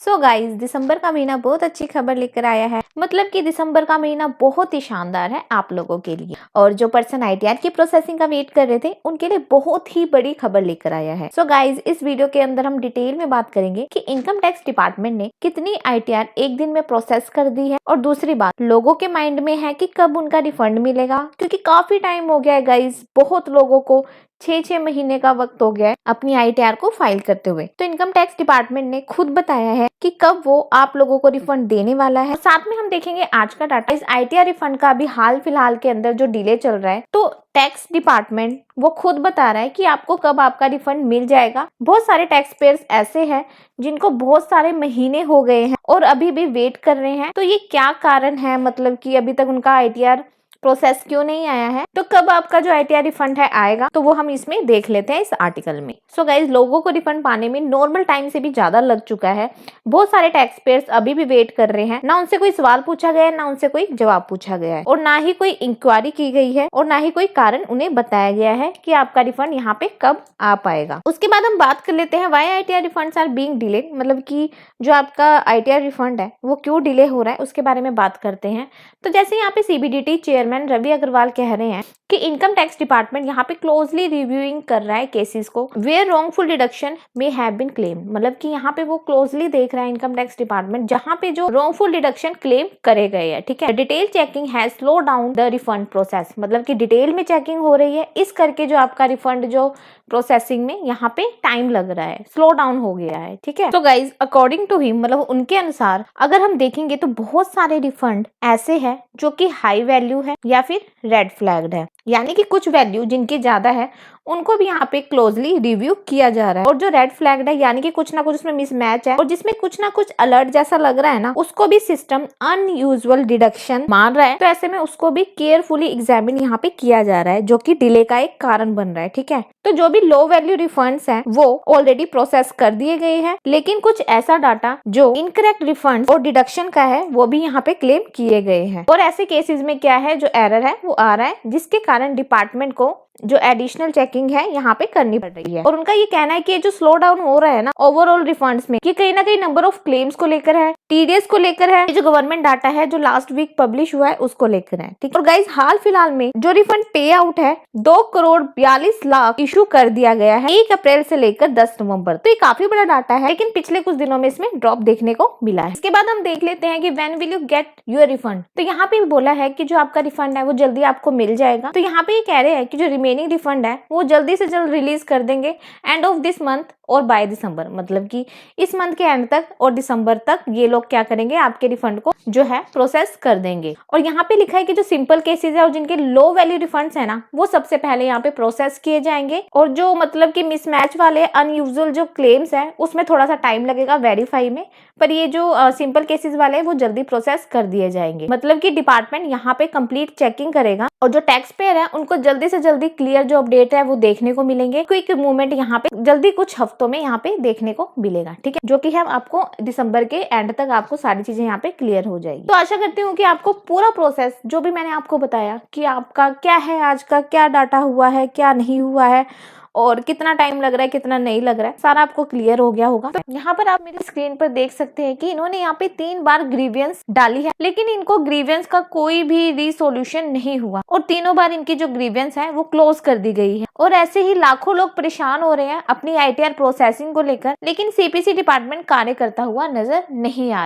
So guys, दिसंबर का महीना बहुत अच्छी खबर लेकर आया है। मतलब कि दिसंबर का महीना बहुत ही शानदार है आप लोगों के लिए, और जो पर्सन आईटीआर की प्रोसेसिंग का वेट कर रहे थे उनके लिए बहुत ही बड़ी खबर लेकर आया है। सो गाइस, इस वीडियो के अंदर हम डिटेल में बात करेंगे कि इनकम टैक्स डिपार्टमेंट ने कितनी आईटीआर एक दिन में प्रोसेस कर दी है, और दूसरी बात लोगों के माइंड में है कि कब उनका रिफंड मिलेगा, क्योंकि काफी टाइम हो गया है गाइस। बहुत लोगों को 6 महीने का वक्त हो गया है अपनी आईटीआर को फाइल करते हुए। तो इनकम टैक्स डिपार्टमेंट ने खुद बताया है कि कब वो आप लोगों को रिफंड देने वाला है। साथ में हम देखेंगे आज का डाटा। इस आईटीआर रिफंड का अभी हाल फिलहाल के अंदर जो डिले चल रहा है, तो टैक्स डिपार्टमेंट वो खुद बता रहा है कि आपको कब आपका रिफंड मिल जाएगा। बहुत सारे टैक्स पेयर्स ऐसे हैं जिनको बहुत सारे महीने हो गए हैं और अभी भी वेट कर रहे हैं। तो ये क्या कारण है, मतलब कि अभी तक उनका आईटीआर प्रोसेस क्यों नहीं आया है, तो कब आपका जो आईटीआर रिफंड है आएगा, तो वो हम इसमें देख लेते हैं इस आर्टिकल में। सो गाइज, लोगों को रिफंड पाने में नॉर्मल टाइम से भी ज्यादा लग चुका है। बहुत सारे टैक्स पेयर्स अभी भी वेट कर रहे हैं। ना उनसे कोई सवाल पूछा गया है, ना उनसे कोई जवाब पूछा गया है, और ना ही कोई इंक्वायरी की गई है, और ना ही कोई कारण उन्हें बताया गया है कि आपका रिफंड यहाँ पे कब आ पाएगा। उसके बाद हम बात कर लेते हैं why ITR refunds are being delayed, मतलब कि जो आपका आईटीआर रिफंड है वो क्यों डिले हो रहा है, उसके बारे में बात करते हैं। तो जैसे यहाँ पे सीबीडीटी चेयरमैन रवि अग्रवाल कह रहे हैं कि इनकम टैक्स डिपार्टमेंट यहाँ पे क्लोजली रिव्यूइंग कर रहा है केसेस को where wrongful deduction may have been claim, मतलब कि यहाँ पे वो क्लोजली देख रहा है इनकम टैक्स डिपार्टमेंट जहाँ पे जो रॉन्गफुल डिडक्शन क्लेम करे गए हैं। ठीक है, detail checking has slow down the refund process, मतलब कि डिटेल में चेकिंग हो रही है, इस करके जो आपका रिफंड जो प्रोसेसिंग में यहाँ पे टाइम लग रहा है, स्लो डाउन हो गया है। ठीक है, तो गाइज अकॉर्डिंग टू हिम, मतलब उनके अनुसार अगर हम देखेंगे तो बहुत सारे रिफंड ऐसे हैं जो कि हाई वैल्यू है या फिर रेड फ्लैग्ड है, यानी कि कुछ वैल्यू जिनकी ज्यादा है उनको भी यहाँ पे क्लोजली रिव्यू किया जा रहा है, और जो रेड फ्लैग्ड है यानी कि कुछ ना कुछ उसमें मिसमैच है और जिसमें कुछ ना कुछ अलर्ट जैसा लग रहा है ना, उसको भी सिस्टम अनयूजुअल डिडक्शन मान रहा है। तो ऐसे में उसको भी केयरफुली एग्जामिन यहाँ पे किया जा रहा है, जो कि डिले का एक कारण बन रहा है। ठीक है, तो जो भी लो वैल्यू रिफंड्स हैं वो ऑलरेडी प्रोसेस कर दिए गए हैं, लेकिन कुछ ऐसा डाटा जो इनकरेक्ट रिफंड और डिडक्शन का है वो भी यहाँ पे क्लेम किए गए हैं। और ऐसे केसेस में क्या है, जो एरर है वो आ रहा है, जिसके कारण डिपार्टमेंट को जो एडिशनल चेकिंग है यहाँ पे करनी पड़ रही है। और उनका ये कहना है कि ये जो स्लो डाउन हो रहा है ना ओवरऑल रिफंड्स में, कि कहीं ना कहीं नंबर ऑफ क्लेम्स को लेकर है, टीडीएस को लेकर है, जो गवर्नमेंट डाटा है जो लास्ट वीक पब्लिश हुआ है उसको लेकर है। ठीक है, और गाइस हाल फिलहाल में जो रिफंड पे आउट है 2,42,00,000 इशू कर दिया गया है 1 अप्रैल से लेकर 10 नवंबर। तो ये काफी बड़ा डाटा है, लेकिन पिछले कुछ दिनों में इसमें ड्रॉप देखने को मिला है। इसके बाद हम देख लेते हैं कि when will you get your refund. तो यहाँ पे बोला है कि जो आपका रिफंड है वो जल्दी आपको मिल जाएगा। तो यहाँ पे ये कह रहे हैं कि जो रिमेनिंग रिफंड है वो जल्दी से जल्द रिलीज कर देंगे एंड ऑफ दिस मंथ और बाय दिसंबर, मतलब कि इस मंथ के एंड तक और दिसंबर तक ये लोग क्या करेंगे, आपके रिफंड को जो है प्रोसेस कर देंगे। और यहाँ पे लिखा है कि जो सिंपल केसेस है और जिनके लो वैल्यू रिफंड्स है ना, वो सबसे पहले यहाँ पे प्रोसेस किए जाएंगे, और जो मतलब कि मिसमैच वाले अनयूजुअल जो क्लेम्स है उसमें थोड़ा सा टाइम लगेगा वेरीफाई में, पर ये जो सिंपल केसेस वाले हैं वो जल्दी प्रोसेस कर दिए जाएंगे। मतलब कि डिपार्टमेंट यहाँ पे कंप्लीट चेकिंग करेगा, और जो टैक्स पेयर है उनको जल्दी से जल्दी क्लियर जो अपडेट है वो देखने को मिलेंगे। क्विक मूवमेंट यहाँ पे जल्दी कुछ हफ्तों में यहाँ पे देखने को मिलेगा। ठीक है, जो कि हम आपको दिसंबर के एंड तक आपको सारी चीजें यहाँ पे क्लियर हो जाएगी। तो आशा करती हूँ कि आपको पूरा प्रोसेस जो भी मैंने आपको बताया कि आपका क्या है, आज का क्या डाटा हुआ है, क्या नहीं हुआ है, और कितना टाइम लग रहा है, कितना नहीं लग रहा है, सारा आपको क्लियर हो गया होगा। तो यहाँ पर आप मेरी स्क्रीन पर देख सकते हैं कि इन्होंने यहाँ पे 3 बार ग्रीवियंस डाली है, लेकिन इनको ग्रीवियंस का कोई भी रिसोल्यूशन नहीं हुआ, और तीनों बार इनकी जो ग्रीवियंस है वो क्लोज कर दी गई है। और ऐसे ही लाखों लोग परेशान हो रहे हैं अपनी आईटीआर प्रोसेसिंग को लेकर, लेकिन सीपीसी डिपार्टमेंट कार्य करता हुआ नजर नहीं आ रहा।